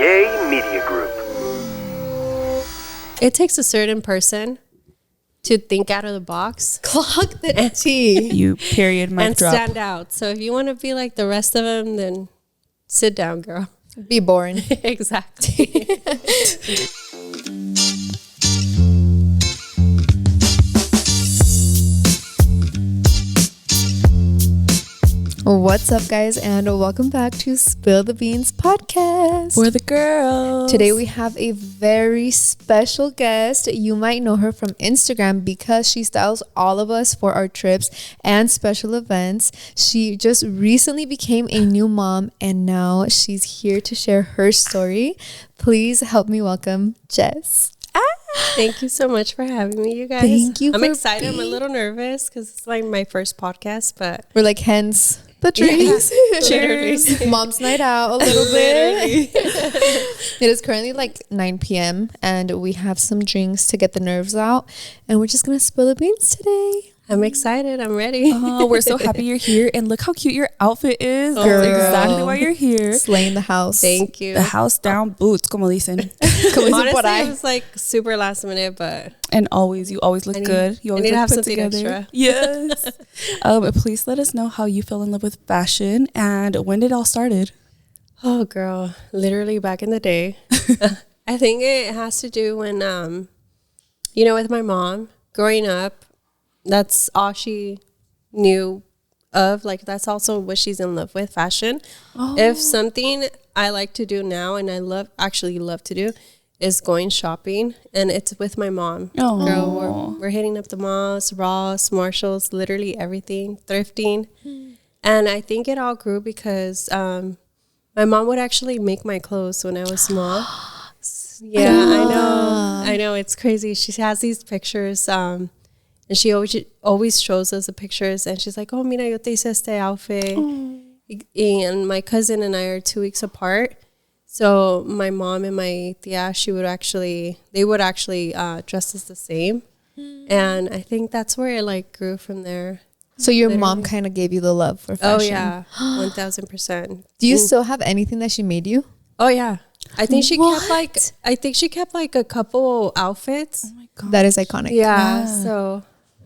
Yay Media Group. It takes a certain person to think out of the box. Clock the T. You period mic and drop. stand out. So if you want to be like the rest of them, then sit down, girl. Be boring. Exactly. What's up, guys, and welcome back to Spill the Beans podcast. For the girls. Today we have a very special guest. You might know her from Instagram because she styles all of us for our trips and special events. She just recently became a new mom, and now she's here to share her story. Please help me welcome Jess. Thank you so much for having me, you guys. Thank you. I'm excited. I'm a little nervous because it's like my first podcast, but we're like hens. The drinks. Yeah. Cheers. Mom's night out a little bit. It is currently like 9 p.m. and we have some drinks to get the nerves out. And we're just going to spill the beans today. I'm excited. I'm ready. Oh, we're so happy you're here. And look how cute your outfit is. Girl. That's exactly why you're here. Slaying the house. Thank you. The house down boots, como dicen. Honestly, it was like super last minute, but And you always look good. You always I need to look have put something together. extra. Yes. Please let us know how you fell in love with fashion and when it all started. Oh, girl, literally back in the day. I think it has to do when, with my mom growing up, that's all she knew of. Like, that's also what she's in love with, fashion. Oh. If something I like to do now and I love to do is going shopping, and it's with my mom. Oh. Girl, we're hitting up the malls, Ross, Marshalls, literally everything, thrifting. And I think it all grew because my mom would actually make my clothes when I was small. Yeah, I know. It's crazy. She has these pictures, and she always shows us the pictures, and she's like, oh, mira, yo te hice este outfit. And my cousin and I are 2 weeks apart. So my mom and my tia, they would actually dress us the same. And I think that's where it like grew from there. So your mom kind of gave you the love for fashion. Oh, yeah. 1,000%. Do you still have anything that she made you? Oh, yeah. I think she kept like a couple outfits. Oh my God. That is iconic. Yeah. So,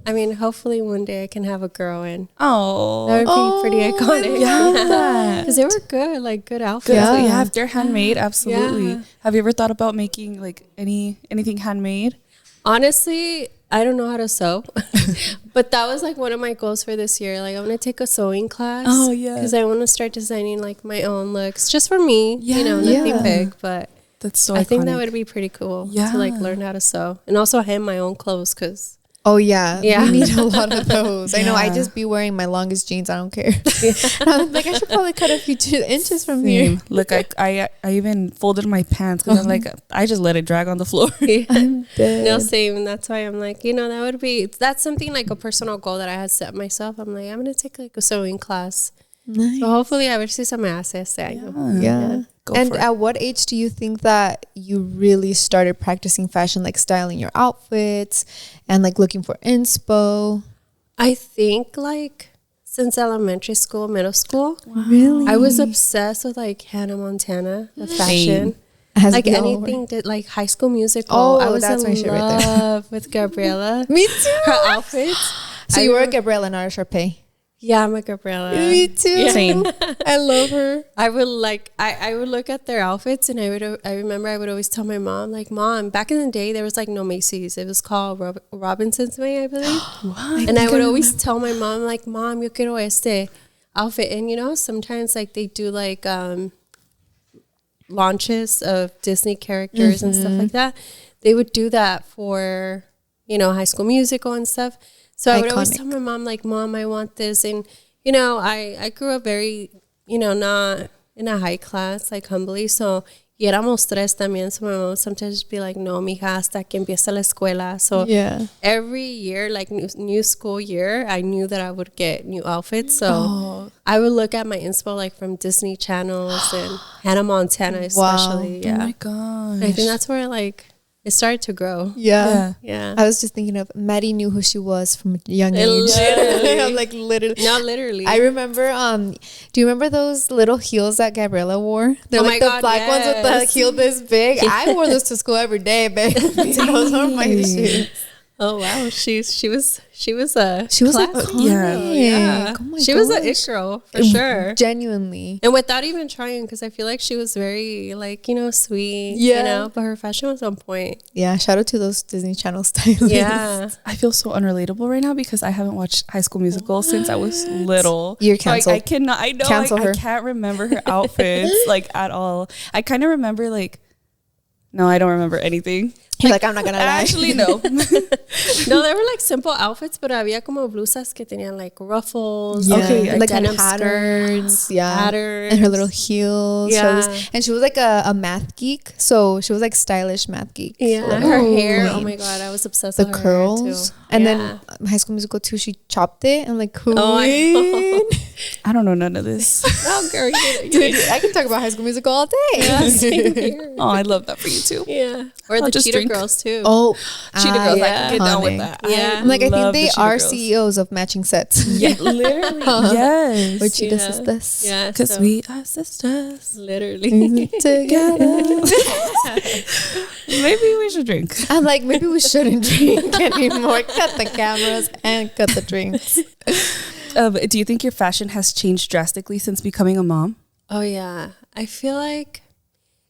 I mean, hopefully one day I can have a girl, and Oh. that would be pretty iconic. Yeah. Because they were good, like good outfits. Yeah. If they're handmade, absolutely. Yeah. Have you ever thought about making like anything handmade? Honestly, I don't know how to sew, but that was like one of my goals for this year. Like, I'm going to take a sewing class. Oh, yeah. Because I want to start designing like my own looks just for me, nothing Yeah. big, but That's so I think iconic. that would be pretty cool Yeah. to like learn how to sew and also hem my own clothes because Oh, yeah. Yeah. We need a lot of those. I know. I Yeah. just be wearing my longest jeans. I don't care. I'm like, I should probably cut a few inches from here. Look, I even folded my pants because I'm like, I just let it drag on the floor. I'm dead. No, same. And that's why I'm like, that's something like a personal goal that I had set myself. I'm like, I'm going to take like a sewing class. Nice. So hopefully a ver si se me hace este año. Yeah. Go And for it. at what age do you think that you really started practicing fashion, like styling your outfits and like looking for inspo? I think like since elementary school, middle school, Really? I was obsessed with like Hannah Montana, the fashion. As Like we all anything were. that like High School Musical. Oh, I was that's my in shit right there. love with Gabriella. Me too. Her outfits. So you were a Gabriella, not a Sharpay. Yeah, I'm a Gabriella. Me too. Yeah. Same. I love her. I would like I would look at their outfits, and I remember I would always tell my mom, like, Mom, back in the day there was like no Macy's. It was called Robinson's May, I believe. What? And I would always tell my mom, like, Mom, yo quiero este outfit. And sometimes like they do like launches of Disney characters and stuff like that. They would do that for High School Musical and stuff. So I would always Iconic. tell my mom, like, Mom, I want this. And, I grew up very, not in a high class, like humbly. So, y éramos tres también. So my mom would sometimes be like, no, mija, hasta que empiece la escuela. So Yeah. every year, like new school year, I knew that I would get new outfits. So I would look at my inspo, like from Disney channels and Hannah Montana especially. Oh Yeah. my gosh. I think that's where like it started to grow. I was just thinking of Maddie knew who she was from a young age. I'm like, literally. No, literally. I remember, do you remember those little heels that Gabriella wore? They're like the black ones with the heel this big. I wore those to school every day, babe. Those were my shoes. Oh wow, she was a Like, yeah. Oh my she was an gosh. it girl for sure, Genuinely. and without even trying, because I feel like she was very like sweet, but her fashion was on point. Yeah, shout out to those Disney Channel stylists. Yeah, I feel so unrelatable right now because I haven't watched High School Musical since I was little. You're canceled. I cannot. I know. Cancel her. I can't remember her outfits like at all. I kind of remember like. No, I don't remember anything. You're like, I'm not gonna lie. Actually, no. no, they were like simple outfits, but había como blusas que tenían like ruffles, Okay, like denim patterns, skirts, patterns, and her little heels. Yeah. And she was like a math geek, so she was like stylish math geek. Yeah, her hair. Oh my god, I was obsessed with her curls. hair too. And then High School Musical 2, she chopped it. I'm like, queen. I don't know none of this. Oh, girl, Dude, I can talk about High School Musical all day. Yeah, same here. Oh, I love that for you too. Yeah, or the just Cheetah drink. Girls too. Oh, Cheetah Girls, I can get down with that. Yeah. I'm like, I think love they the Cheetah are Girls. CEOs of matching sets. Yeah, literally. Yes. Or Cheetah Sisters. Yeah, Because so, we are sisters. literally. Together. Maybe we should drink. I'm like, maybe we shouldn't drink anymore. Cut the cameras and cut the drinks. Do you think your fashion has changed drastically since becoming a mom? Oh yeah, I feel like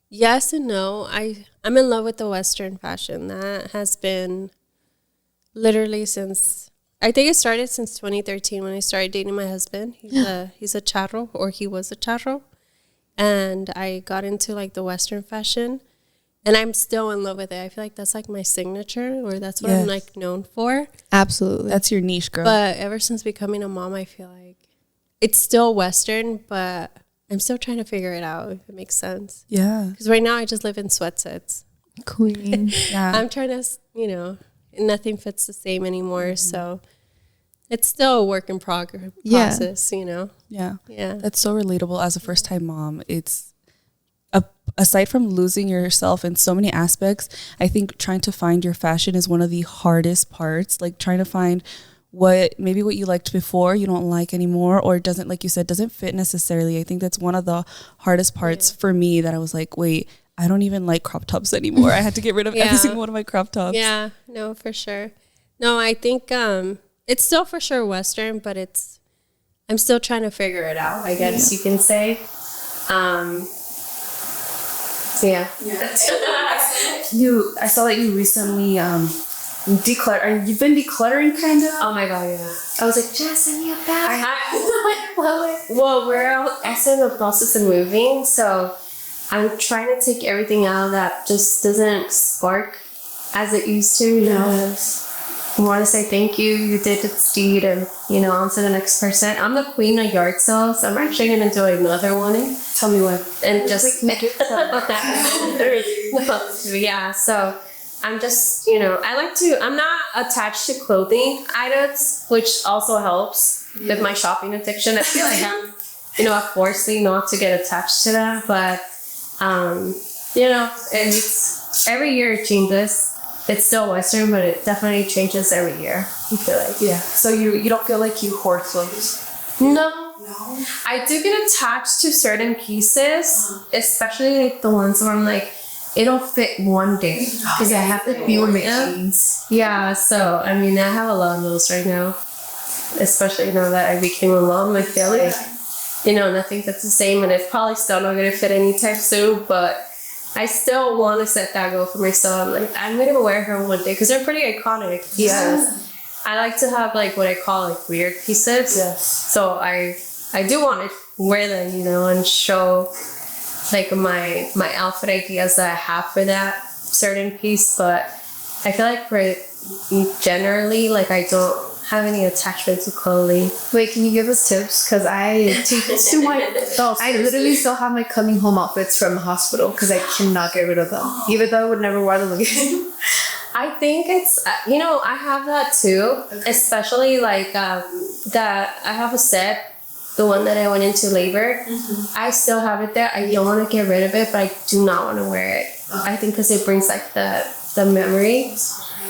yes and no. I'm in love with the Western fashion. That has been literally since I think it started since 2013 when I started dating my husband. He's a charro, or he was a charro, and I got into like the Western fashion, and I'm still in love with it. I feel like that's like my signature, or that's what I'm like known for. Absolutely. That's your niche, girl. But ever since becoming a mom, I feel like it's still Western, but I'm still trying to figure it out, if it makes sense. Yeah. Because right now I just live in sweatsets. Queen. Yeah. I'm trying to, nothing fits the same anymore. So it's still a work in process, Yeah. Yeah. That's so relatable as a first time mom. It's aside from losing yourself in so many aspects, I think trying to find your fashion is one of the hardest parts. Like trying to find what you liked before you don't like anymore, or doesn't, like you said, doesn't fit necessarily. I think that's one of the hardest parts for me, that I was like, wait, I don't even like crop tops anymore. I had to get rid of every single one of my crop tops. Yeah, no, for sure. No, I think it's still for sure Western, but I'm still trying to figure it out, I guess you can say. So yeah. I saw that you recently you've been decluttering kind of. Oh my god, yeah. I was like, Jess, send me a bag. I have. Well, we're also in the process of moving, so I'm trying to take everything out that just doesn't spark as it used to. I want to say thank you. You did the deed, and on to the next person. I'm the queen of yard sales, so I'm actually gonna do another one. Tell me what. And just yeah. So I'm just I'm not attached to clothing items, which also helps with my shopping addiction. I feel like I'm forced me not to get attached to that, but it's every year it changes. It's still Western, but it definitely changes every year. I feel like. Yeah. So you don't feel like you hoard clothes? No. I do get attached to certain pieces, especially like the ones where I'm like, it'll fit one day because I have to be with it. Yeah. So I have a lot of those right now, especially now that I became a mom. I feel like nothing fits the same, and it's probably still not gonna fit anytime soon, but I still want to set that goal for myself. I'm going to wear her one day because they're pretty iconic. Yeah. I like to have what I call weird pieces. Yes. So I do want to wear them, and show my outfit ideas that I have for that certain piece. But I feel like for generally, I don't have any attachment to clothing. Wait, can you give us tips? Because I literally still have my coming home outfits from the hospital because I cannot get rid of them, even though I would never wear them again. I think it's I have that too, especially that I have a set, the one that I went into labor. I still have it there. I don't want to get rid of it, but I do not want to wear it. I think because it brings the the memory,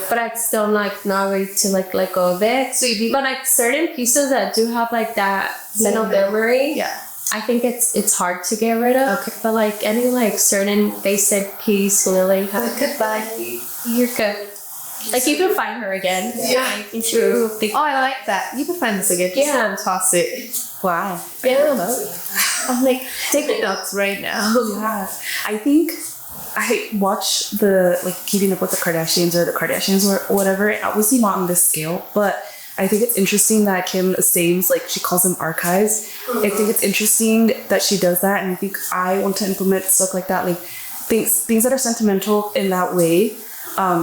but I'm still like not ready to like let go of it. So but like certain pieces that do have like that mental memory, Yeah. I think it's hard to get rid of. Okay. But like any like certain basic piece, Lily, goodbye, you're good. Like you can find her again. Yeah. True. Oh, I like that. You can find this again. Just Yeah. toss it. Wow. Yeah. I'm like, take the notes right now. Yeah. I think I watch the like Keeping Up with the Kardashians or the Kardashians or whatever. Obviously not on this scale, but I think it's interesting that Kim saves, like she calls them archives. I think it's interesting that she does that, and I think I want to implement stuff like that, like things that are sentimental in that way.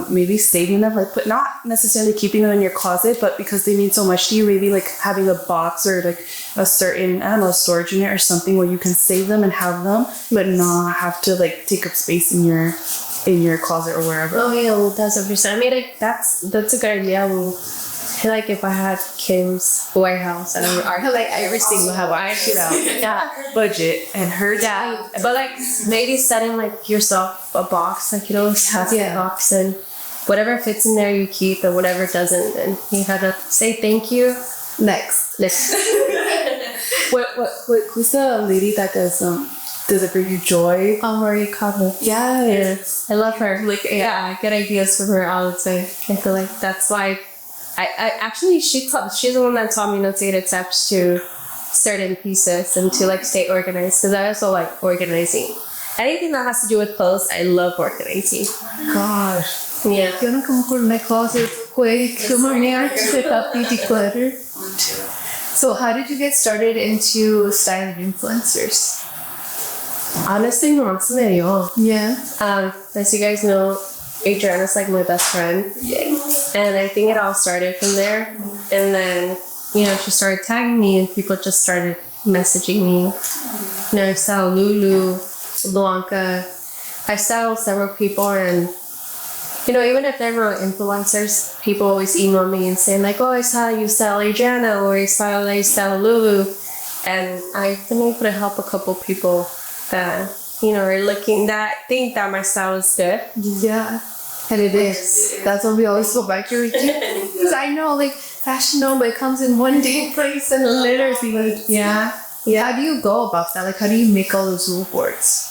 Maybe saving them, like, but not necessarily keeping them in your closet, but because they mean so much to you, maybe like having a box or like a certain, I don't know, storage unit or something where you can save them and have them, but not have to like take up space in your closet or wherever. Oh yeah, well, that's 100%. I mean, like that's a good idea. Well, I feel like if I had Kim's warehouse and I like every single have I Budget and her yeah, but like maybe setting like yourself a box, like you always have a box, and whatever fits in there you keep, and whatever doesn't, and you gotta say thank you. Next. what who's the lady that does it bring you joy? Marie Cabo. Yeah. I love her. Like I get ideas from her all the time. I feel like that's why I actually she's the one that taught me not to get attached to certain pieces and to like stay organized, because I also like organizing. Anything that has to do with clothes, I love organizing. Gosh. Yeah. You wanna come over to my closet quick? Good morning. I just pick up the declutter. So how did you get started into styling influencers? Honestly, no se me dio. Yeah. As you guys know, Adriana's like my best friend. Yes. And I think it all started from there. And then, you know, she started tagging me and people just started messaging me. You know, I saw Lulu, Blanca. I saw several people, and, you know, even if they're not influencers, people always email me and saying like, oh, I saw you sell Adriana, or I saw you sell Lulu. And I've been able to help a couple people that, you know, are looking, that think that my style is good. Yeah. And it is. That's why we always go back to routine. Because I know, like, fashion Nova, it comes in one day place and literally, like, yeah. How do you go about that? Like, how do you make all those mood boards?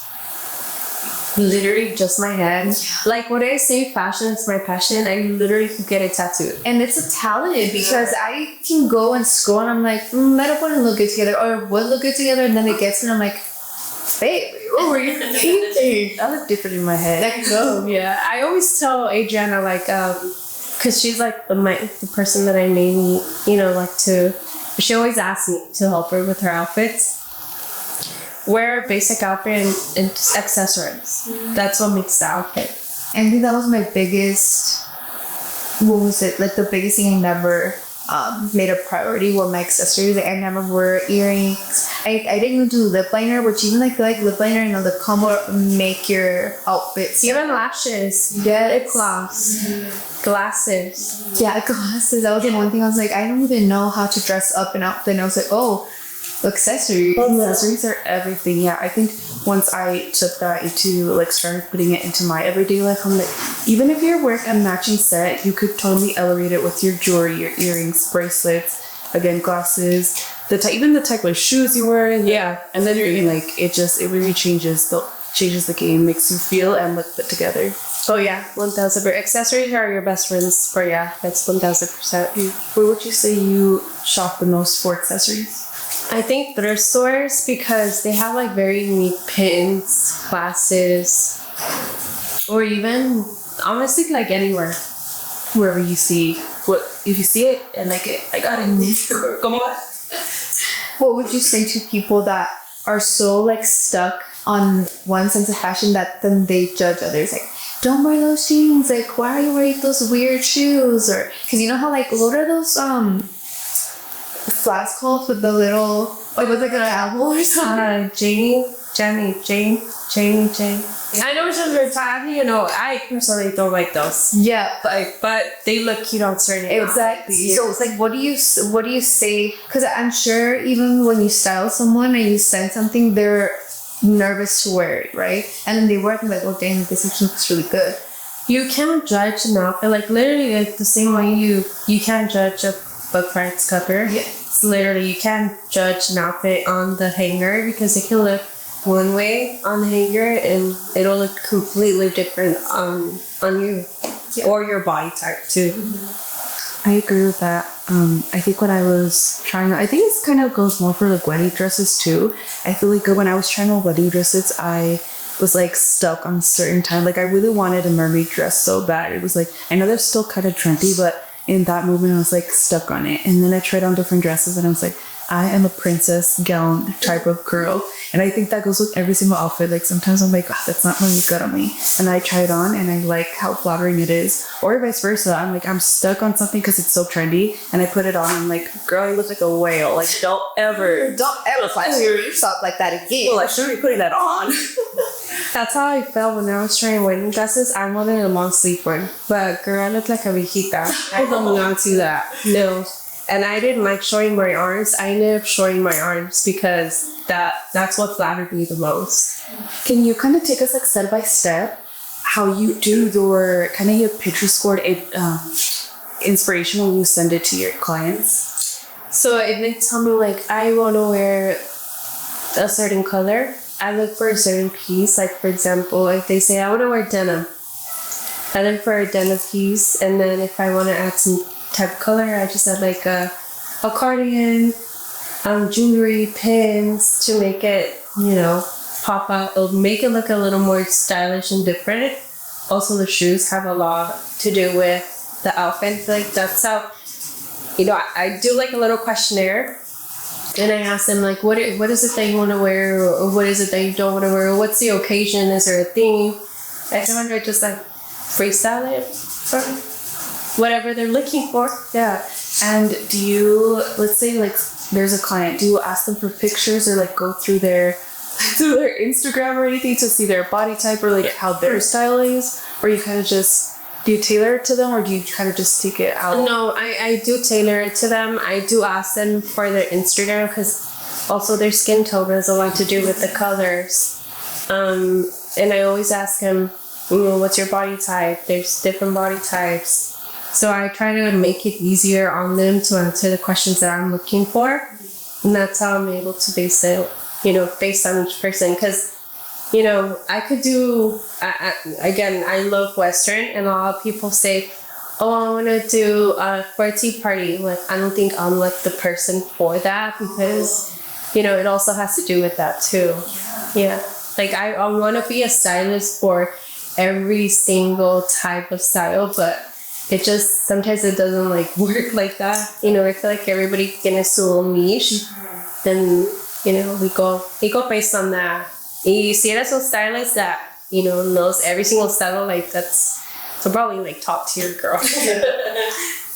Literally just my head. Like when I say fashion is my passion, I literally could get it tattooed. And it's a talent, because I can go and scroll and I'm like, I don't want to look good together, or would look good together, and then it gets and I'm like, babe, what were you thinking? I look different in my head. Let go. Yeah, I always tell Adriana, like, because she's like the person that I mainly, you know, like to, she always asks me to help her with her outfits. Wear a basic outfit and just accessories. That's what makes the outfit. I think that was my biggest, what was it? Like the biggest thing I never made a priority were my accessories. Like I never wore earrings. I didn't even do lip liner, which even like lip liner and lip combo make your outfits. Even lashes. Yeah, lip gloss. Glasses. Yeah, glasses. That was the one thing I was like, I don't even know how to dress up an outfit. And I was like, oh, accessories. Accessories are everything. Yeah, I think once I took that into like started putting it into my everyday life, I'm like, even if you're wearing a matching set, you could totally elevate it with your jewelry, your earrings, bracelets, again glasses, even the type of shoes you wear. Yeah, and then you're like, it really changes the game, makes you feel and look put together. Oh yeah, 1,000%. Accessories are your best friends. But yeah, that's 1,000%. Where would you say you shop the most for accessories? I think thrift stores, because they have like very unique pins, glasses, or even honestly like anywhere, wherever you see if you see it and like it, I got it. Come on. What would you say to people that are so like stuck on one sense of fashion that then they judge others? Like, don't wear those jeans. Like, why are you wearing those weird shoes? Or because you know how like what are those flats called with the little, like what's like an apple or something? Jane. I know which ones we're talking. You know, I personally don't like those. Yeah, but they look cute on certain. Exactly. So it's like, what do you say? Because I'm sure even when you style someone and you send something, they're nervous to wear it, right? And then they wear it and like, oh dang, this looks really good. You can't judge an outfit. Like literally, like the same way you can't judge a book price cover. Yeah. It's literally you can't judge an outfit on the hanger because it can look one way on the hanger and it'll look completely different on you or your body type too. I agree with that. I think when I was trying, I think it kind of goes more for like wedding dresses too. I feel like when I was trying on wedding dresses, I was like stuck on a certain time. Like I really wanted a mermaid dress so bad. It was like, I know they're still kind of trendy, but in that moment I was like stuck on it. And then I tried on different dresses and I was like, I am a princess gown type of girl. And I think that goes with every single outfit. Like sometimes I'm like, oh, that's not really good on me. And I try it on and I like how flattering it is. Or vice versa. I'm like, I'm stuck on something because it's so trendy. And I put it on. I'm like, girl, you look like a whale. Like don't ever flash yourself like that again. Well, I shouldn't be putting that on. That's how I felt when I was trying wedding dresses. I wanted a long sleeve one, but girl, I looked like a viejita. I don't want to do that. No. And I didn't like showing my arms. I ended up showing my arms because that's what flattered me the most. Can you kind of take us like step by step how you do your kind of your picture scored inspiration when you send it to your clients? So if they tell me like I want to wear a certain color, I look for a certain piece. Like for example, if they say I want to wear denim, I look for a denim piece, and then if I want to add some type of color, I just add like a cardigan, jewelry, pins to make it, pop out. It'll make it look a little more stylish and different. Also, the shoes have a lot to do with the outfit. I feel like that's how, I do like a little questionnaire. And I ask them like, what is it that you want to wear, or what is it that you don't want to wear? What's the occasion? Is there a theme? I kind of just like freestyle it for whatever they're looking for. Yeah. And do you, let's say like there's a client, do you ask them for pictures or like go through their Instagram or anything to see their body type or like how their style is? Or you kind of just, do you tailor it to them or do you kind of just take it out? No, I do tailor it to them. I do ask them for their Instagram because also their skin tone has a lot to do with the colors. And I always ask them, what's your body type? There's different body types. So I try to make it easier on them to answer the questions that I'm looking for. And that's how I'm able to base it, based on each person. Because, I could do, again, I love Western. And a lot of people say, oh, I want to do for a tea party. Like, I don't think I'm like the person for that because, it also has to do with that too. Yeah. Like, I want to be a stylist for every single type of style, but it just sometimes it doesn't like work like that. I feel like everybody tiene su niche. Then, we go based on that. Y si eres a stylist that, knows every single style, like that's so probably like top tier girl.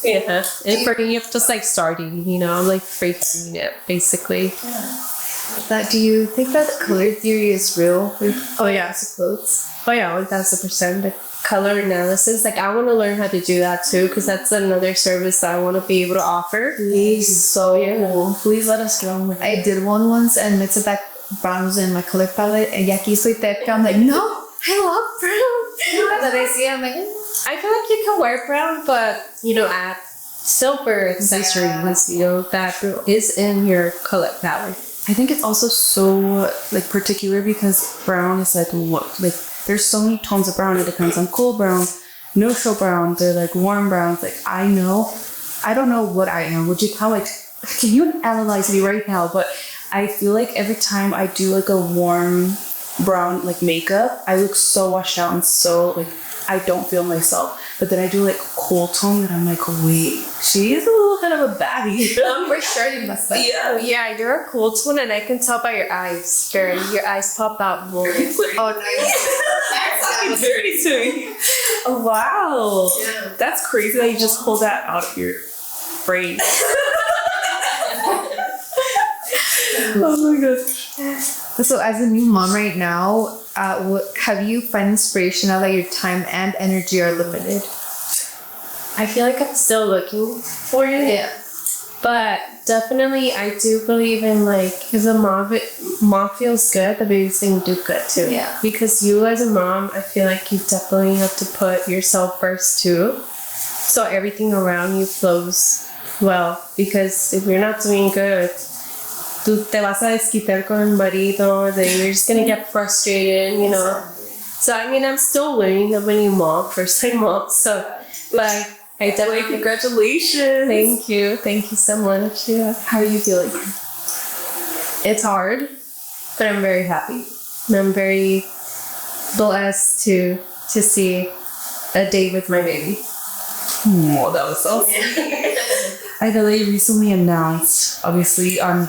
Yeah. And for me, it's just like starting, I'm like freaking it basically. That, do you think that color theory is real? Oh yeah, it's clothes. Oh yeah, 1000%. The color analysis, like I want to learn how to do that too, because that's another service that I want to be able to offer. Please, so yeah, please let us know. I did one once, and it's that brown was in my color palette, and aquí soy teca. I'm like, no, I love brown. But I see, I'm like, I feel like you can wear brown, but add silver accessory once that is in your color palette. I think it's also so like particular because brown is like what like there's so many tones of brown. It depends on cool brown, neutral brown, they're like warm browns. Like I don't know what I am. Can you analyze me right now? But I feel like every time I do like a warm brown like makeup, I look so washed out and so like I don't feel myself. But then I do like cool tone and I'm like, wait, she is a little bit of a baddie. For sure you must be. Yeah, you're a cool tone, and I can tell by your eyes. Girl, your eyes pop out more. Oh, nice. That's fucking dirty to me. Oh, wow. Yeah. That's crazy that you just pulled that out of your brain. Oh my gosh. So as a new mom right now, have you found inspiration now that your time and energy are limited? I feel like I'm still looking for it. Yeah. But definitely, I do believe in like, if the mom feels good, the baby's gonna do good too. Yeah. Because you as a mom, I feel like you definitely have to put yourself first too, so everything around you flows well. Because if you're not doing good, tú te vas a desquitar con el marido, then you're just gonna get frustrated, you know. So I mean, I'm still learning of a new mom, first time mom. So, but I definitely Congratulations. Thank you so much. Yeah. How are you feeling? It's hard, but I'm very happy. And I'm very blessed to see a day with my baby. Oh, that was so sweet. I know that you recently announced, obviously, on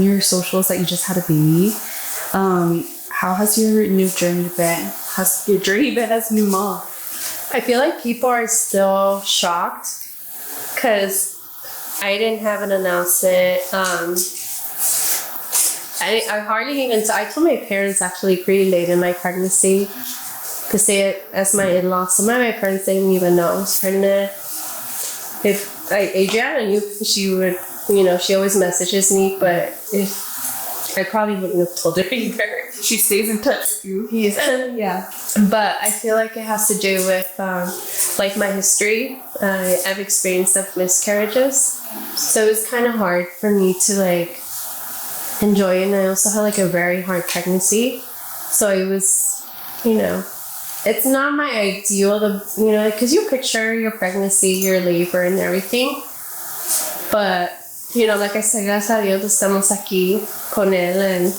your socials that you just had a baby. How has your new journey been? Has your journey been as a new mom? I feel like people are still shocked because I didn't have an announcement. I hardly even. I told my parents actually pretty late in my pregnancy to say it as my in-laws. Some of my parents didn't even know I was pregnant. If like Adriana knew, she would, you know, she always messages me, but if I probably wouldn't have told her either. She stays in touch with you. Yeah. But I feel like it has to do with like my history. I've experienced of miscarriages, so it's kind of hard for me to like enjoy it. And I also had like a very hard pregnancy, so it was, you know, it's not my ideal, you know, because you picture your pregnancy, your labor and everything, but you know, like I said, gracias a Dios estamos aquí con él, and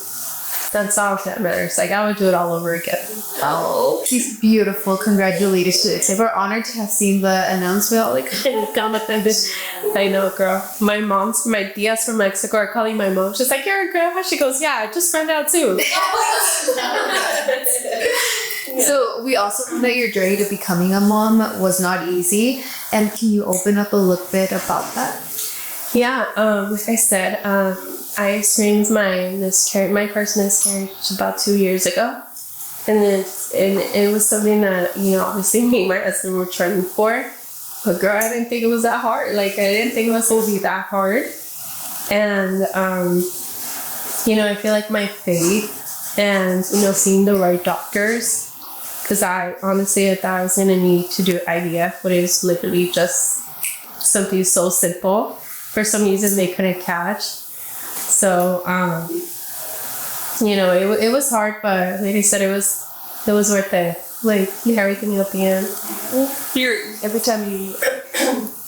that's all that matters. Like, I would do it all over again. Oh, she's beautiful. Congratulations. We're honored to have seen the announcement. Like, I know, girl. My tias from Mexico are calling my mom. She's like, "You're a grandma?" She goes, "Yeah, I just found out too." So we also know that your journey to becoming a mom was not easy. And can you open up a little bit about that? Yeah, like I said, I experienced my first miscarriage about 2 years ago, and it was something that, you know, obviously me and my husband were training for. But girl, I didn't think it was that hard. Like, I didn't think it was going to be that hard. And you know, I feel like my faith and, you know, seeing the right doctors, because I honestly thought I was going to need to do IVF, but it was literally just something so simple. For some reason, they couldn't catch. So, you know, it was hard, but like I said, it was worth it. Like, everything at the end. Every time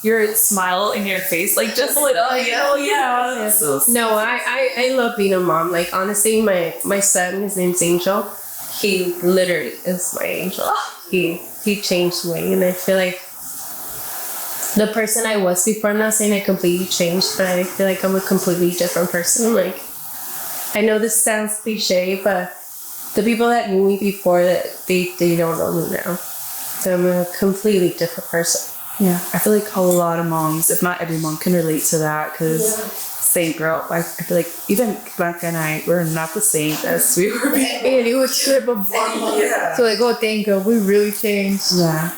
your smile in your face, like, just like, oh yeah. So no, I love being a mom. Like, honestly, my son, his name's Angel. He literally is my angel. He changed me, and I feel like the person I was before, I'm not saying I completely changed, but I feel like I'm a completely different person. Like, I know this sounds cliche, but the people that knew me before, that they don't know me now. So I'm a completely different person. yeah, I feel like a lot of moms, if not every mom, can relate to that, because same girl. I feel like even Blanca and I, we're not the same as we were before. And it was trip of Yeah. So like, oh, thank God, we really changed. Yeah.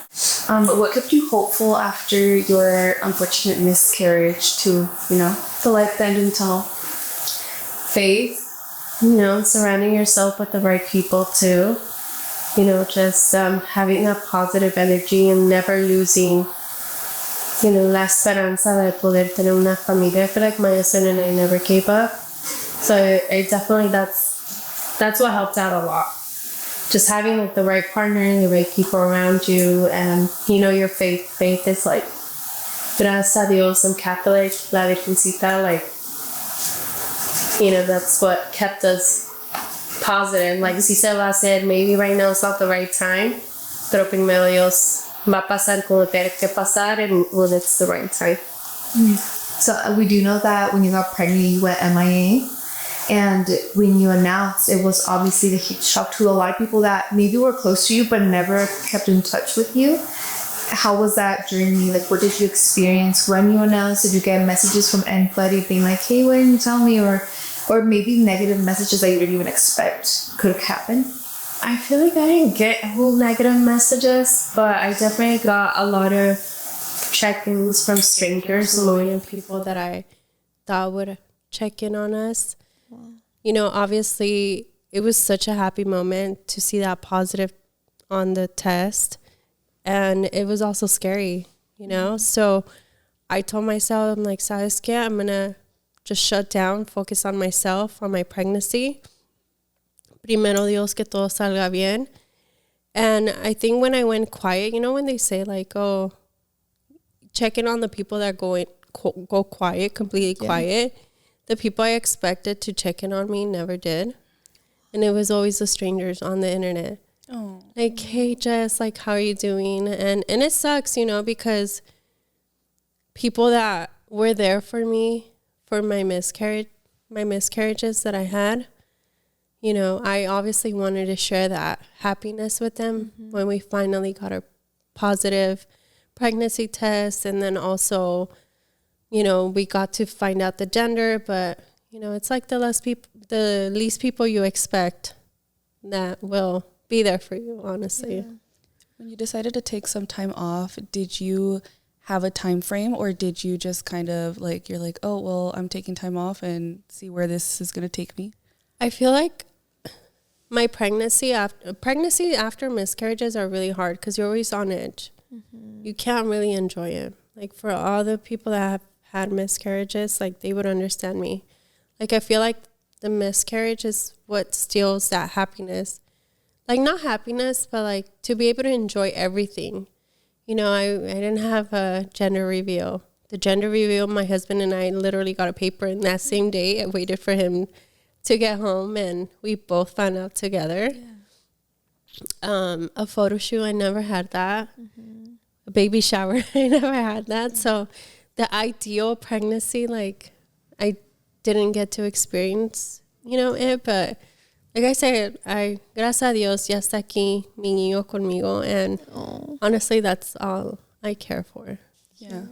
What kept you hopeful after your unfortunate miscarriage to, you know, the life that didn't tell? Faith, you know, surrounding yourself with the right people too. You know, just having that positive energy and never losing, you know, la esperanza de poder tener una familia. I feel like my husband and I never gave up. So I definitely, that's what helped out a lot. Just having like the right partner, the right people around you, and, you know, your faith. Faith is like, gracias a Dios, I'm Catholic, la Virgencita, like, you know, that's what kept us positive. Like Gisela said, maybe right now it's not the right time, pero primero Dios va a pasar como tiene que pasar, and when it's the right time. So we do know that when you got pregnant, you went MIA. And when you announced, it was obviously the huge shock to a lot of people that maybe were close to you but never kept in touch with you. How was that journey? Like, what did you experience when you announced? Did you get messages from anybody being like, hey, why didn't you tell me? Or maybe negative messages that you didn't even expect could happen? I feel like I didn't get whole negative messages, but I definitely got a lot of check-ins from strangers, a million people that I thought would check in on us. Wow. You know, obviously, it was such a happy moment to see that positive on the test. And it was also scary, you know? So I told myself, I'm like, ¿sabes qué? I'm going to just shut down, focus on myself, on my pregnancy. Primero Dios, que todo salga bien. And I think when I went quiet, you know, when they say like, oh, check in on the people that go quiet, completely quiet. The people I expected to check in on me never did. And it was always the strangers on the internet. Oh. Like, hey, Jess, like, how are you doing? And it sucks, you know, because people that were there for me for my miscarriages that I had, you know, I obviously wanted to share that happiness with them when we finally got our positive pregnancy test. And then also, you know, we got to find out the gender, but, you know, it's like the least people you expect that will be there for you, honestly. Yeah. When you decided to take some time off, did you have a time frame, or did you just kind of like, you're like, oh, well, I'm taking time off and see where this is going to take me? I feel like my pregnancy after miscarriages are really hard because you're always on edge. You can't really enjoy it. Like, for all the people that have had miscarriages, like, they would understand me. Like, I feel like the miscarriage is what steals that happiness. Like, not happiness, but like to be able to enjoy everything. You know, I didn't have a gender reveal. The gender reveal, my husband and I literally got a paper in that same day. I waited for him to get home, and we both found out together. A photo shoot, I never had that. A baby shower, I never had that. So the ideal pregnancy, like, I didn't get to experience, you know, it. But like I said, gracias a Dios, ya está aquí mi niño conmigo. And honestly, that's all I care for. Yeah.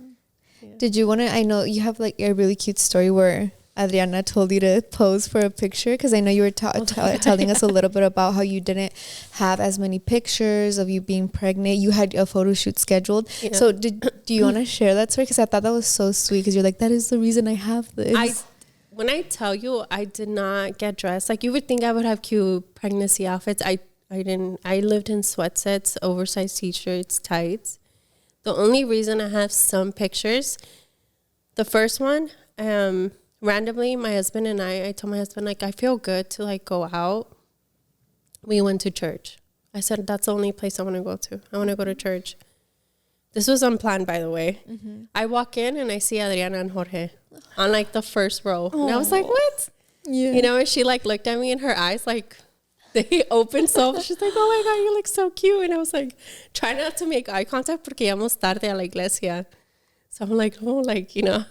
Did you want to, I know you have like a really cute story where Adriana told you to pose for a picture, because I know you were telling us a little bit about how you didn't have as many pictures of you being pregnant. You had a photo shoot scheduled. Yeah. So do you want to share that story? Because I thought that was so sweet, because you're like, that is the reason I have this. When I tell you, I did not get dressed. Like, you would think I would have cute pregnancy outfits. I didn't. I lived in sweatsets, oversized t-shirts, tights. The only reason I have some pictures, the first one, randomly, my husband and I told my husband, like, I feel good to, like, go out. We went to church. I said, that's the only place I want to go to. I want to go to church. This was unplanned, by the way. I walk in and I see Adriana and Jorge on, like, the first row. Aww. And I was like, what? Yeah. You know, and she, like, looked at me, and her eyes, like, they opened so. She's like, oh, my God, you look so cute. And I was like, try not to make eye contact porque íbamos tarde a la iglesia. So I'm like, oh, like, you know.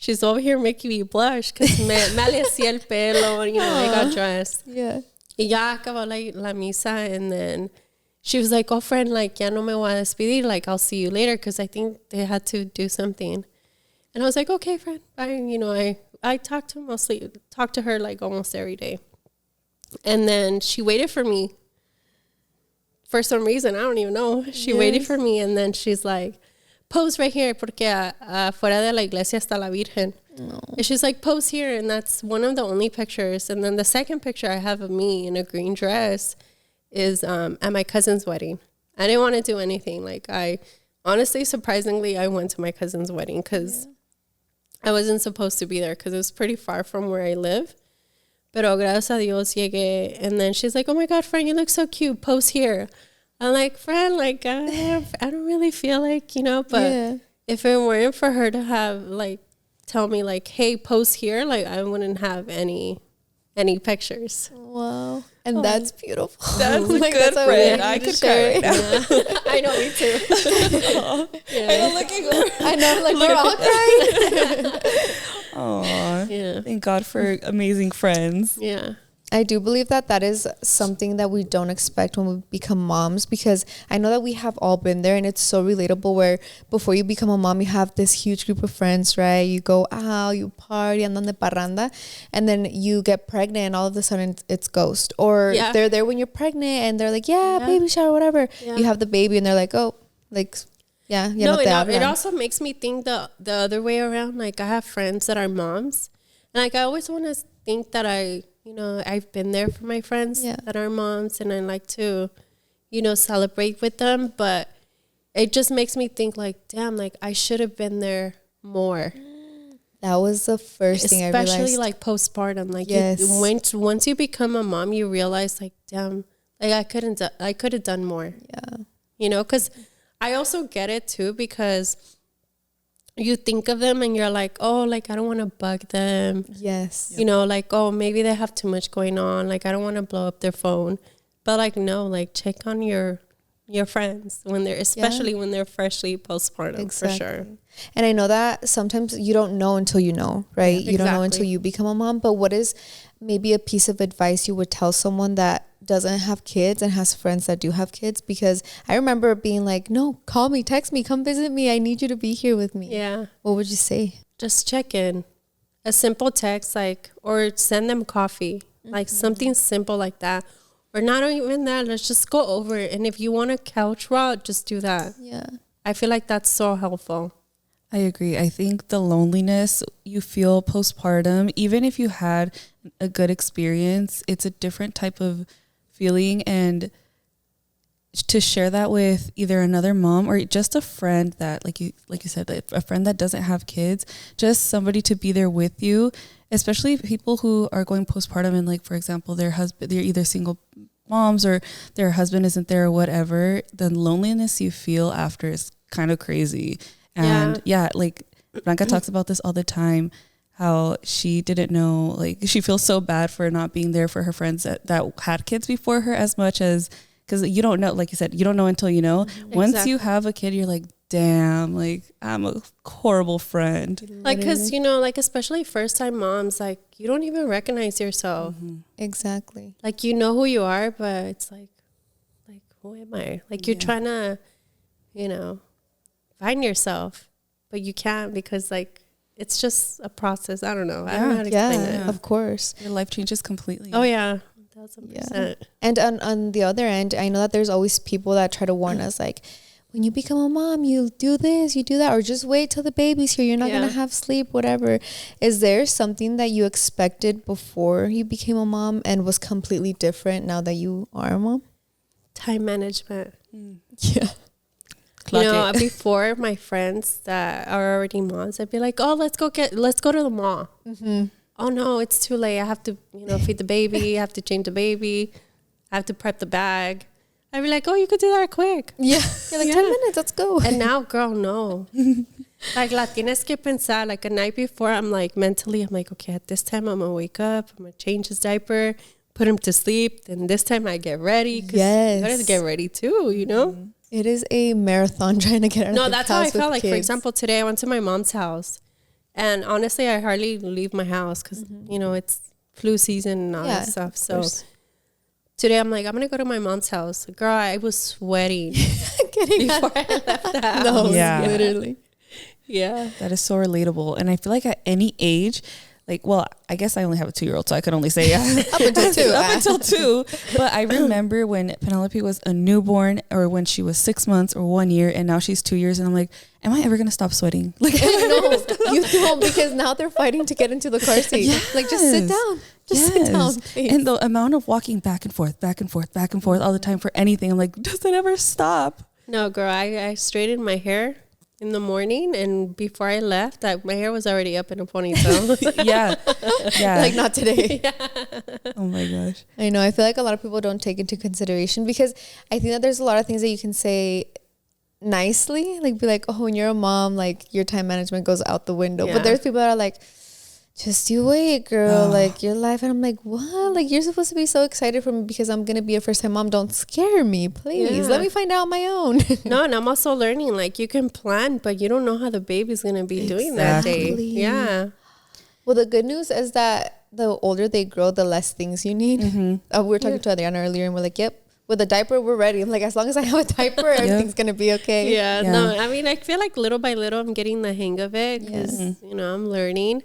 She's over here making me blush because me alecía el pelo, you know, I got dressed. Yeah. Y ya acabó la misa, and then she was like, oh, friend, like, ya no me voy a despedir. Like, I'll see you later, because I think they had to do something. And I was like, okay, friend, bye. You know, I talk to her, like, almost every day. And then she waited for me. For some reason, I don't even know. She waited for me, and then she's like, pose right here, porque afuera de la iglesia está la Virgen. No. And she's like, pose here, and that's one of the only pictures. And then the second picture I have of me in a green dress is at my cousin's wedding. I didn't want to do anything. Like, honestly, surprisingly, I went to my cousin's wedding because I wasn't supposed to be there because it was pretty far from where I live. Pero gracias a Dios llegué, and then she's like, oh my God, friend, you look so cute, pose here. I'm like, friend, like, I don't really feel like, you know, but if it weren't for her to have, like, tell me, like, hey, post here, like, I wouldn't have any pictures. Wow. And that's beautiful. That's a like, good friend. I could cry right now. Yeah. I know, me too. I know, looking over. I know, like, we're all crying. Aw. Yeah. Thank God for amazing friends. Yeah. I do believe that is something that we don't expect when we become moms, because I know that we have all been there, and it's so relatable where before you become a mom, you have this huge group of friends, right? You go out, you party, andan de parranda, and then you get pregnant and all of a sudden it's ghost. Or they're there when you're pregnant and they're like, baby shower, whatever. Yeah. You have the baby and they're like, oh, like, Yeah. No, no te it hablan. also makes me think the other way around. Like, I have friends that are moms, and like I always want to think that I've been there for my friends that are moms, and I like to, celebrate with them. But it just makes me think like, damn, like I should have been there more. That was the first thing I realized. Especially like postpartum. Like, once you become a mom, you realize like, damn, like I could have done more. Yeah. Because I also get it too, because you think of them and you're like, oh, like I don't want to bug them. Yes. Like, oh, maybe they have too much going on. Like, I don't want to blow up their phone. But like, no, like check on your friends especially when they're freshly postpartum, for sure. And I know that sometimes you don't know until you know, right? Yeah, you don't know until you become a mom. But what is maybe a piece of advice you would tell someone that doesn't have kids and has friends that do have kids? Because I remember being like, no, call me, text me, come visit me. I need you to be here with me. Yeah. What would you say? Just check in. A simple text, like, or send them coffee, like something simple like that. Or not even that, let's just go over it. And if you want a couch route, just do that. Yeah. I feel like that's so helpful. I agree. I think the loneliness you feel postpartum, even if you had a good experience, it's a different type of feeling. And to share that with either another mom or just a friend that, like you said, a friend that doesn't have kids, just somebody to be there with you, especially people who are going postpartum and, like, for example, they're either single moms or their husband isn't there or whatever. The loneliness you feel after is kind of crazy. And like Blanca talks about this all the time, how she didn't know, like, she feels so bad for not being there for her friends that had kids before her as much as, because you don't know, like you said, you don't know until you know. Once you have a kid, you're like, damn, like, I'm a horrible friend. Like, because, like, especially first time moms, like, you don't even recognize yourself. Exactly. Like, you know who you are, but it's like, who am I? Like, you're trying to, find yourself, but you can't, because, like, it's just a process. I don't know. I don't know how to explain it. Of course. Your life changes completely. Oh, yeah. 1,000%. And on the other end, I know that there's always people that try to warn us, like, when you become a mom, you do this, you do that, or just wait till the baby's here. You're not going to have sleep, whatever. Is there something that you expected before you became a mom and was completely different now that you are a mom? Time management. Yeah. Before, my friends that are already moms, I'd be like, oh, let's go to the mall. Oh no, it's too late. I have to, feed the baby. I have to change the baby. I have to prep the bag. I'd be like, oh, you could do that quick. Yeah. You're like, 10 minutes, let's go. And now, girl, no. Like, la tienes que pensar. Like, a night before, I'm like, mentally, I'm like, okay, at this time, I'm going to wake up. I'm going to change his diaper, put him to sleep. Then this time, I get ready. Yes. You got to get ready, too, It is a marathon trying to get out of the house. No, that's how I felt. Like, for example, today, I went to my mom's house. And honestly, I hardly leave my house because, it's flu season and all that stuff. So today I'm like, I'm going to go to my mom's house. Girl, I was sweating before I left the house. No, literally. Yeah. That is so relatable. And I feel like at any age, like, well, I guess I only have a 2-year-old, so I could only say up until 2. Up until 2. But I remember when Penelope was a newborn, or when she was 6 months or 1 year, and now she's 2 years, and I'm like, am I ever gonna stop sweating? Like, no, you don't, because now they're fighting to get into the car seat. Yes. Like, just sit down. Just sit down, please. And the amount of walking back and forth all the time for anything, I'm like, does it ever stop? No, girl, I straightened my hair in the morning, and before I left, my hair was already up in a ponytail. yeah. Like, not today. Oh my gosh. I know. I feel like a lot of people don't take into consideration, because I think that there's a lot of things that you can say nicely, like, be like, oh, when you're a mom, like, your time management goes out the window. But there's people that are like, just you wait, girl, like, your life. And I'm like, what? Like, you're supposed to be so excited for me because I'm gonna be a first time mom. Don't scare me, please. Let me find out on my own. No, and I'm also learning, like, you can plan, but you don't know how the baby's gonna be doing that day. Yeah. Well, the good news is that the older they grow, the less things you need. We were talking to Adriana earlier, and we're like, yep, with a diaper, we're ready. I'm like, as long as I have a diaper, everything's gonna be okay. Yeah. No, I mean, I feel like little by little, I'm getting the hang of it, because I'm learning.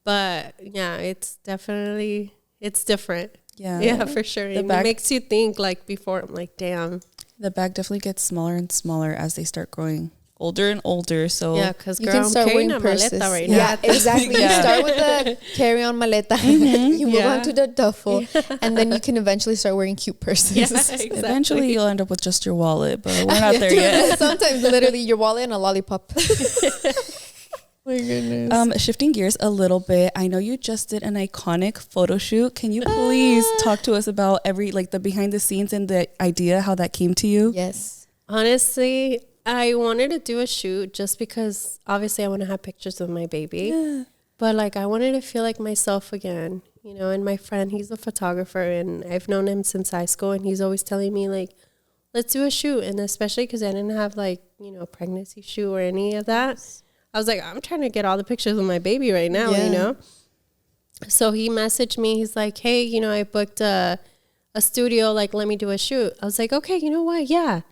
But yeah, it's definitely, it's different. Yeah, for sure. It makes you think, like, before, I'm like, damn. The bag definitely gets smaller and smaller as they start growing older and older. So Yeah, because You girl, can I'm start carrying wearing a purses. maleta right Yeah, now. exactly. You Yeah. start with the carry-on maleta. You move Yeah. on to the duffel. And then you can eventually start wearing cute purses. Yeah, exactly. eventually you'll end up with just your wallet, but we're not there yet. Sometimes literally your wallet and a lollipop. My goodness. Shifting gears a little bit, I know you just did an iconic photo shoot. Can you please talk to us about the behind the scenes and the idea, how that came to you? Yes. Honestly, I wanted to do a shoot just because obviously I want to have pictures of my baby. Yeah. But like I wanted to feel like myself again, you know, and my friend, he's a photographer and I've known him since high school and he's always telling me like, let's do a shoot. And especially because I didn't have like, you know, pregnancy shoot or any of that. I was like, I'm trying to get all the pictures of my baby right now, you know? So he messaged me. He's like, hey, you know, I booked a studio. Like, let me do a shoot. I was like, okay, you know what? Yeah.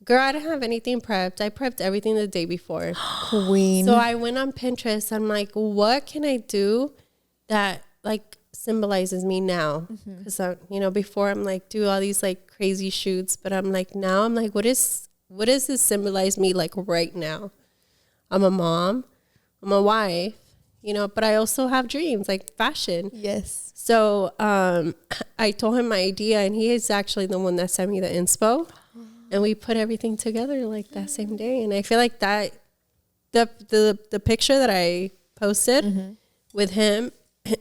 Girl, I didn't have anything prepped. I prepped everything the day before. Queen. So I went on Pinterest. I'm like, what can I do that like symbolizes me now? Because, you know, before I'm like, do all these like crazy shoots. But I'm like, now I'm like, what does this symbolize me like right now? I'm a mom, I'm a wife, you know, but I also have dreams like fashion. Yes. So I told him my idea and he is actually the one that sent me the inspo and we put everything together like that same day. And I feel like that the picture that I posted with him,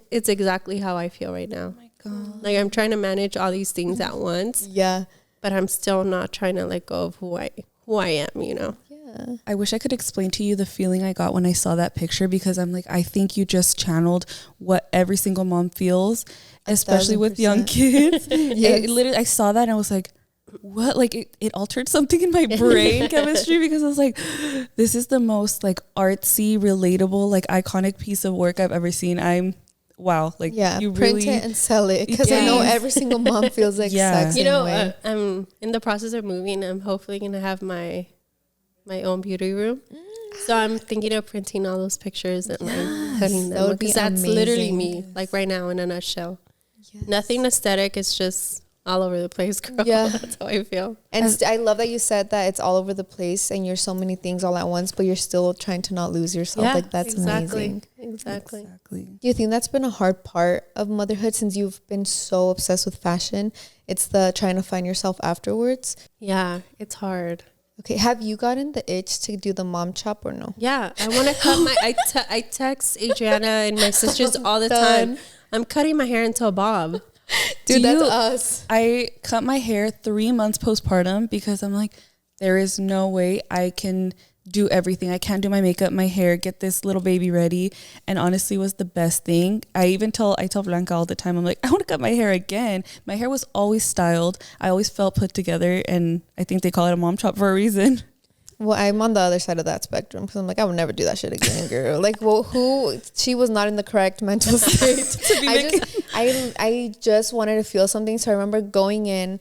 it's exactly how I feel right now. Oh my God. Like I'm trying to manage all these things at once, Yeah. but I'm still not trying to let go of who I am, you know. Yeah. I wish I could explain to you the feeling I got when I saw that picture, because I'm like, I think you just channeled what every single mom feels, especially with young kids. Yes. It literally, I saw that and I was like, what? Like it altered something in my brain chemistry, because I was like, this is the most like artsy, relatable, like iconic piece of work I've ever seen. Wow. Like, Yeah, you print really, it and sell it, because I know Yes. every single mom feels the Yeah. exact same You know, way. I'm in the process of moving. I'm hopefully going to have my own beauty room. So I'm thinking of printing all those pictures and like putting that them, would be because that's literally amazing. me, like right now in a nutshell. Yes. Nothing aesthetic. It's just all over the place, girl. Yeah. That's how I feel. And I love that you said that it's all over the place and you're so many things all at once, but you're still trying to not lose yourself. Like, that's amazing. Exactly. Do you think that's been a hard part of motherhood, since you've been so obsessed with fashion? It's the trying to find yourself afterwards. Yeah, it's hard. Okay, have you gotten the itch to do the mom chop or no? Yeah, I want to cut my. I text Adriana and my sisters all the time. I'm cutting my hair into a bob. Dude, Do that's you- us. I cut my hair 3 months postpartum because I'm like, there is no way I can do everything. I can't do my makeup, my hair, get this little baby ready. And honestly, was the best thing. I tell Blanca all the time, I'm like, I want to cut my hair again. My hair was always styled. I always felt put together. And I think they call it a mom chop for a reason. Well, I'm on the other side of that spectrum, because I'm like, I would never do that shit again, girl. Like, well, she was not in the correct mental state. I just wanted to feel something. So I remember going in,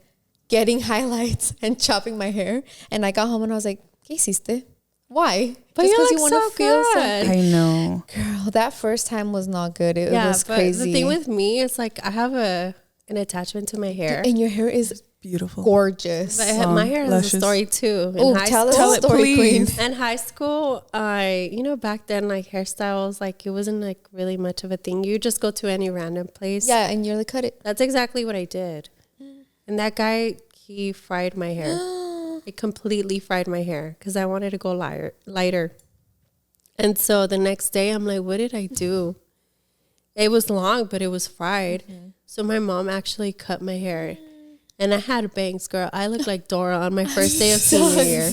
getting highlights and chopping my hair. And I got home and I was like, ¿Qué hiciste? Why? But Just you because look you want to so feel good. something. I know. Girl, that first time was not good. It Yeah, was but crazy. the thing with me is like I have an attachment to my hair. And your hair is Beautiful. gorgeous. But my hair has luscious. a story too. Oh, tell us Tell a it, story, queen. please. In high school, back then, like hairstyles, like it wasn't like really much of a thing. You just go to any random place. Yeah, and you're like, cut it. That's exactly what I did. And that guy, he fried my hair. It completely fried my hair because I wanted to go lighter. And so the next day, I'm like, what did I do? It was long, but it was fried. So my mom actually cut my hair. And I had bangs, girl. I looked like Dora on my first day of senior year.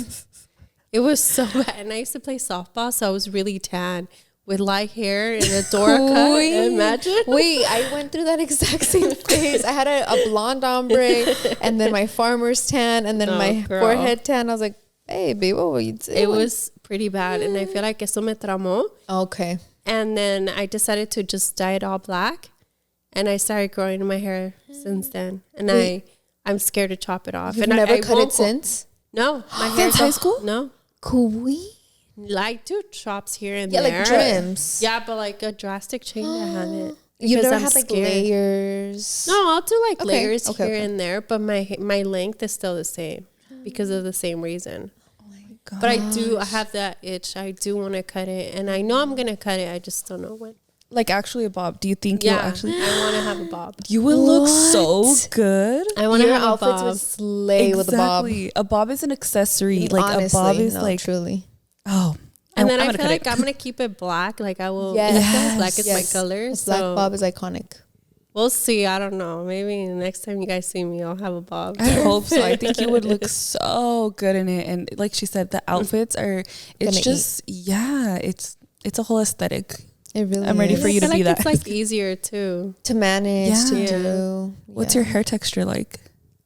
It was so bad. And I used to play softball, so I was really tan with light hair and a Dora cut. Imagine. Wait, I went through that exact same phase. I had a blonde ombre, and then my farmer's tan, and then my girl. forehead tan. I was like, baby, what were you doing? It was pretty bad. And I feel like eso me tramó. Okay. And then I decided to just dye it all black. And I started growing my hair since then. And Wait. I'm scared to chop it off. You've and never I cut won't it since? No. My hair Since high school? No. Queen? Like do chops here and Yeah, there. like trims. Yeah, but like a drastic change, I haven't. You've Because never I'm had like scared. layers? No, I'll do like Okay, layers okay, here okay. and there, but my length is still the same because of the same reason. gosh. But I have that itch. I do want to cut it, and I know I'm gonna cut it. I just don't know when. Like actually a bob. Do you think you'll actually? I want to have a bob. You will look so good. I want to Your have a outfits bob. would slay with a bob. A bob is an accessory. Like Honestly, a bob is no, like truly. oh. And then I gonna feel cut like it. I'm gonna keep it black. Like I will. Yes. Black is my color. A So black bob is iconic. we'll see. I don't know. Maybe the next time you guys see me, I'll have a bob. I hope so. I think you would look so good in it. And like she said, the outfits are. It's Gonna just it's a whole aesthetic. It really I'm ready is. for you to I feel be like that. it's like easier too. To manage, Yeah. to do. What's Yeah. your hair texture like?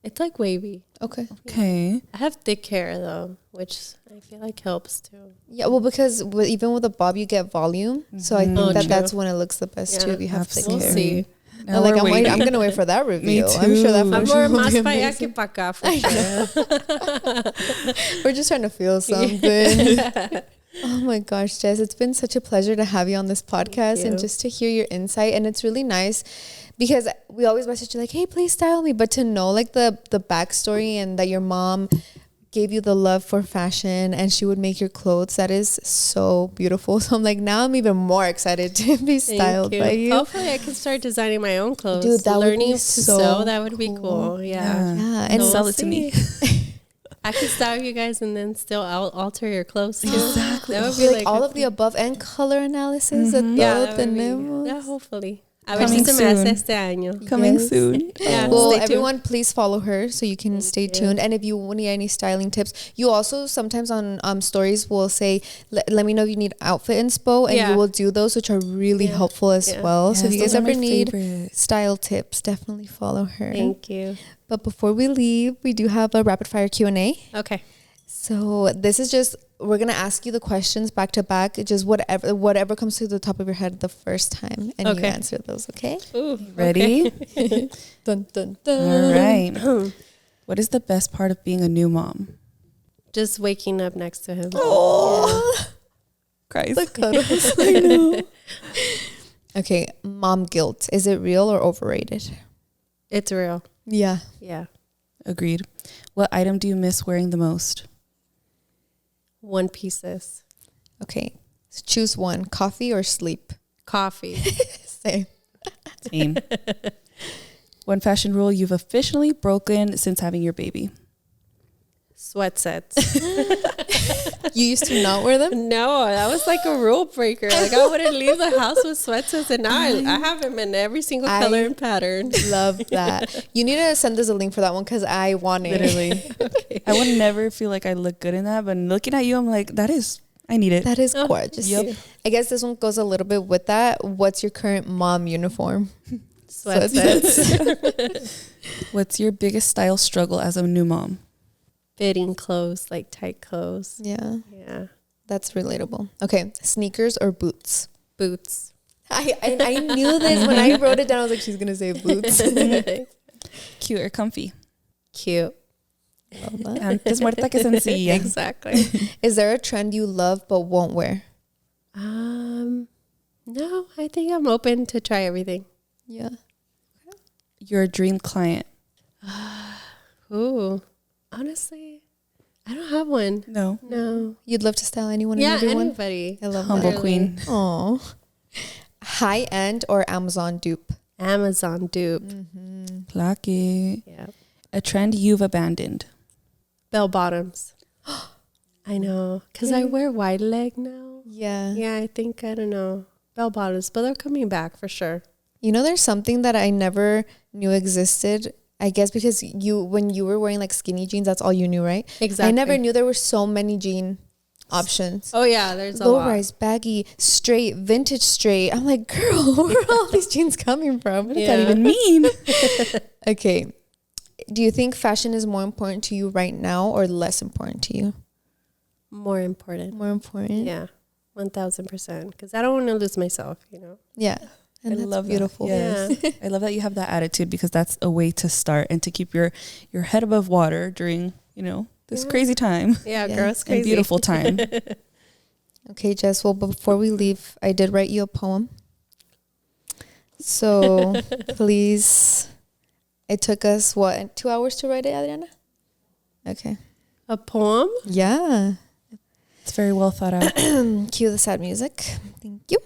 It's like wavy. Okay. Okay. I have thick hair though, which I feel like helps too. Yeah, well, because even with a bob, you get volume. So I think Oh, true. that's when it looks the best too, if you have thick We'll hair. see. Now Like we're waiting. I'm gonna wait for that review. Me I'm sure that too. I'm photo more will be más para allá amazing. que para acá for sure. We're just trying to feel something. Oh my gosh, Jess, it's been such a pleasure to have you on this podcast and you. just to hear your insight. And it's really nice because we always message you like, hey, please style me. But to know like the backstory and that your mom gave you the love for fashion and she would make your clothes, that is so beautiful. So I'm like, now I'm even more excited to be styled by you. Hopefully I can start designing my own clothes. Dude, that would Learning be to so sew, that would be cool. cool. Yeah. Yeah, And and sell we'll it to me. see. I can style you guys and then still alter your clothes too. Exactly. That would be like all of the above and color analysis. De yeah, todo that would be- tenemos. yeah, hopefully. A ver Coming si se me hace soon. este año. Coming Yes. soon. Yeah, Well, stay tuned. everyone, please follow her so you can stay tuned. And if you need any styling tips, you also sometimes on stories will say, let me know if you need outfit inspo, and you will do those, which are really helpful as well. So if you guys ever need style tips, definitely follow her. Thank you. But before we leave, we do have a rapid fire Q&A. Okay. So this is just, we're going to ask you the questions back to back, just whatever comes to the top of your head the first time, and you answer those, okay? Ooh, Ready? okay. Dun, dun, dun. All right. What is the best part of being a new mom? Just waking up next to him. Oh, Christ. The cuddles. I know. Okay, mom guilt. Is it real or overrated? It's real. Yeah. Yeah. Agreed. What item do you miss wearing the most? One pieces. Okay, so choose one, coffee or sleep? Coffee. Same. Same. One fashion rule you've officially broken since having your baby? Sweat sets. You used to not wear them? No, that was like a rule breaker. Like I wouldn't leave the house with sweat sets, and now I have them in every single color and pattern. Love that. You need to send us a link for that one because I want it. Literally. Okay. I would never feel like I look good in that, but looking at you, I'm like, I need it. That is gorgeous. Yep. I guess this one goes a little bit with that. What's your current mom uniform? Sweat sets. What's your biggest style struggle as a new mom? Fitting clothes, like tight clothes. Yeah, Yeah. that's relatable. Okay, sneakers or boots? Boots. I knew this when I wrote it down. I was like, she's gonna say boots. Cute or comfy? Cute. Antes muerta que sencilla. Exactly. Is there a trend you love but won't wear? No, I think I'm open to try everything. Yeah. Your dream client? Ooh, honestly, I don't have one. No. No. You'd love to style anyone and Yeah, everyone? anybody. I love Humble that. queen. Oh. High end or Amazon dupe? Amazon dupe. Lucky. Yeah. A trend you've abandoned? Bell bottoms. I know, because I wear wide leg now. Yeah. Yeah, I think, I don't know, bell bottoms, but they're coming back for sure. You know, there's something that I never knew existed. I guess because when you were wearing like skinny jeans, that's all you knew, right? Exactly. I never knew there were so many jean options. Oh yeah, there's a Low lot. rise, baggy, straight, vintage straight. I'm like, girl, where are all these jeans coming from? What does that even mean? Okay. Do you think fashion is more important to you right now or less important to you? More important. More important? Yeah, 1000%. Because I don't want to lose myself, you know. Yeah. And I that's love beautiful. That. Yes. I love that you have that attitude because that's a way to start and to keep your head above water during, this crazy time. Yeah, Yeah. girl, it's crazy. And beautiful time. Okay, Jess. Well, before we leave, I did write you a poem. So please, it took us, 2 hours to write it, Adriana? Okay. A poem? Yeah. It's very well thought out. Cue the sad music. Thank you.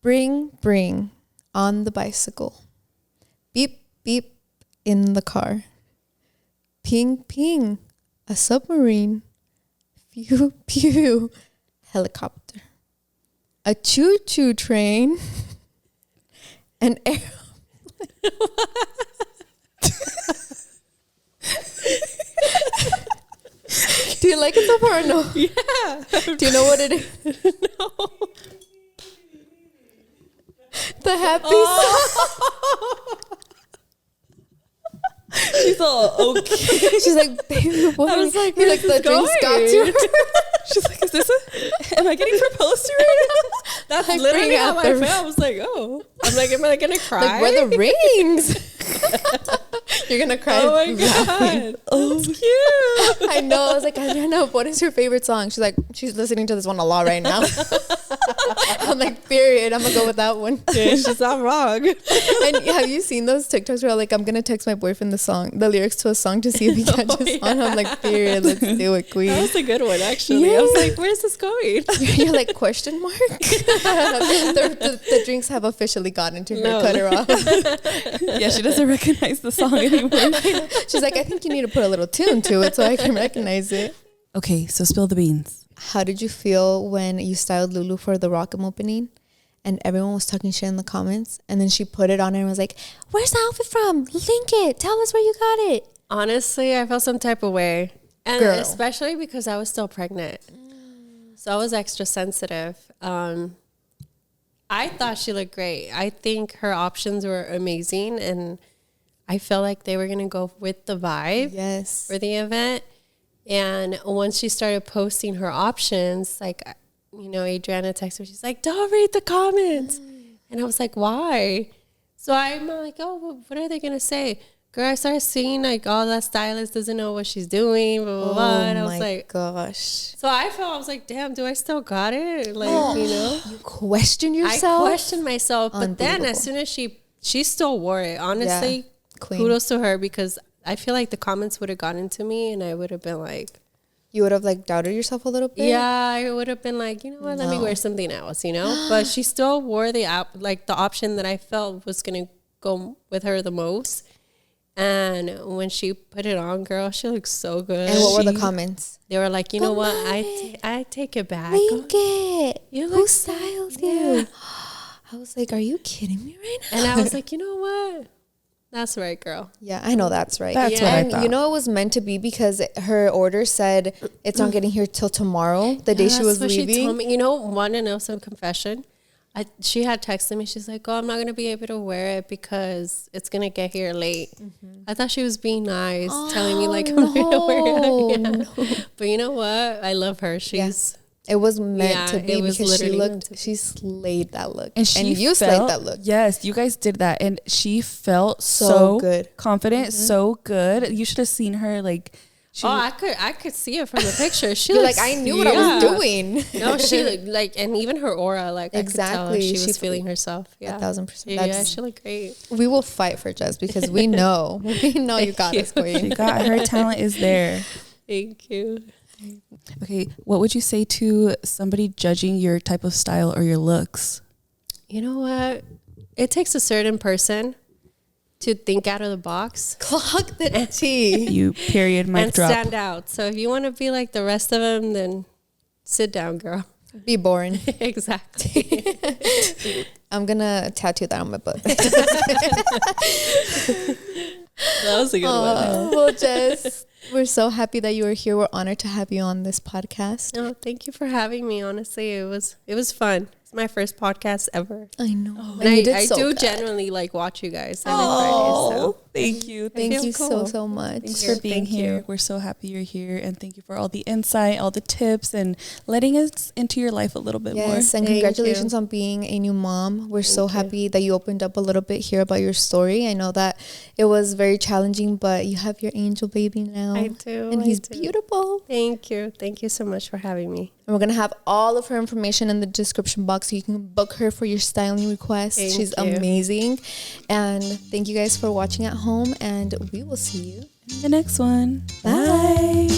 Bring on the bicycle. Beep, beep in the car. Ping, ping, a submarine. Pew, pew, helicopter. A choo-choo train. An airplane. Do you like it so far or no? Yeah. Do you know what it is? No. The happy song. She's all okay. She's like, baby, what? I was like, you're like, the drinks got to her. She's like, is this am I getting proposed to right now? That's Like, literally bring how out I the- felt. I was like, oh. I'm like, am I going to cry? Like, where are the rings? You're going to cry. Oh my laughing. God. Oh, that's cute. I know. I was like, Adriana, what is your favorite song? She's like, she's listening to this one a lot right now. I'm like, period. I'm going to go with that one. Yeah, she's not wrong. And have you seen those TikToks where like, I'm going to text my boyfriend the lyrics to a song to see if he catches on? I'm like, period. Let's do it, queen. That was a good one, actually. I was like, where's this going? You're like, question mark? the drinks have officially gotten to her. No. Cut her off. Yeah, she doesn't recognize the song anymore. She's like, I think you need to put a little tune to it so I can recognize it. Okay, so spill the beans. How did you feel when you styled Lulu for the Rock'em opening and everyone was talking shit in the comments and then she put it on and was like, where's the outfit from? Link it. Tell us where you got it. Honestly, I felt some type of way. And Girl. especially because I was still pregnant. So I was extra sensitive. I thought she looked great. I think her options were amazing. And I felt like they were going to go with the vibe Yes. for the event. And once she started posting her options, like, you know, Adriana texted me, she's like, don't read the comments. And I was like, why? So I'm like, oh, well, what are they going to say? Girl, I started seeing like, oh, that stylist doesn't know what she's doing, blah, blah, blah. And I was like, gosh. so I was like, damn, do I still got it? Like, you know, You question yourself? I questioned myself. But then as soon as she still wore it, honestly, Yeah. Queen. kudos to her, because I feel like the comments would have gotten to me and I would have been like, You would have like doubted yourself a little bit? yeah, I would have been like, you know what, let me wear something else, you know? But she still wore the option that I felt was going to go with her the most. And when she put it on, girl, she looked so good. And what were the comments? They were like, you know what, I take it back. Link it. You Who look styled yeah. you? I was like, are you kidding me right now? And I was like, you know what? That's right, girl. Yeah, I know that's right. That's what I and thought. you know it was meant to be because her order said it's not getting here till tomorrow, the day she was That's what leaving. She told me. You know, want to know some confession? She had texted me. She's like, oh, I'm not going to be able to wear it because it's going to get here late. I thought she was being nice, telling me like, I'm going to wear it. Yeah. no. But you know what? I love her. She's... It was meant to Yeah, be it was because literally she slayed that look. And you slayed that look. Yes, you guys did that. And she felt so good. confident, so good. You should have seen her like she I could see it from the picture. She You're looks, like, I knew what I was doing. No, she looked like, and even her aura, like Exactly. I could tell she was She- feeling herself. Yeah, 1000%. Yeah, That's- she looked great. We will fight for Jess because we know you got us, she queen. got her talent is there. Thank you. Okay, what would you say to somebody judging your type of style or your looks? You know what? It takes a certain person to think out of the box Clock the T. You period mic and drop. stand out. So if you want to be like the rest of them, then sit down, girl. Be boring. Exactly. I'm gonna tattoo that on my butt. That was a good one. Well, Jess, we're so happy that you were here. We're honored to have you on this podcast. No, thank you for having me. Honestly, it was fun. It's my first podcast ever. I know. And you did I so do good. genuinely like watch you guys every Friday. So. Thank you. Thank feel you cool. so much. Thanks for being Thank here. you. We're so happy you're here, and thank you for all the insight, all the tips, and letting us into your life a little bit more. Yes, and Thank congratulations you. on being a new mom. We're so Thank you. happy that you opened up a little bit here about your story. I know that it was very challenging, but you have your angel baby now. I do. And I he's do. beautiful. Thank you. Thank you so much for having me. And we're going to have all of her information in the description box so you can book her for your styling requests. Thank She's you. amazing. And thank you guys for watching at home, and we will see you. The next one. Bye.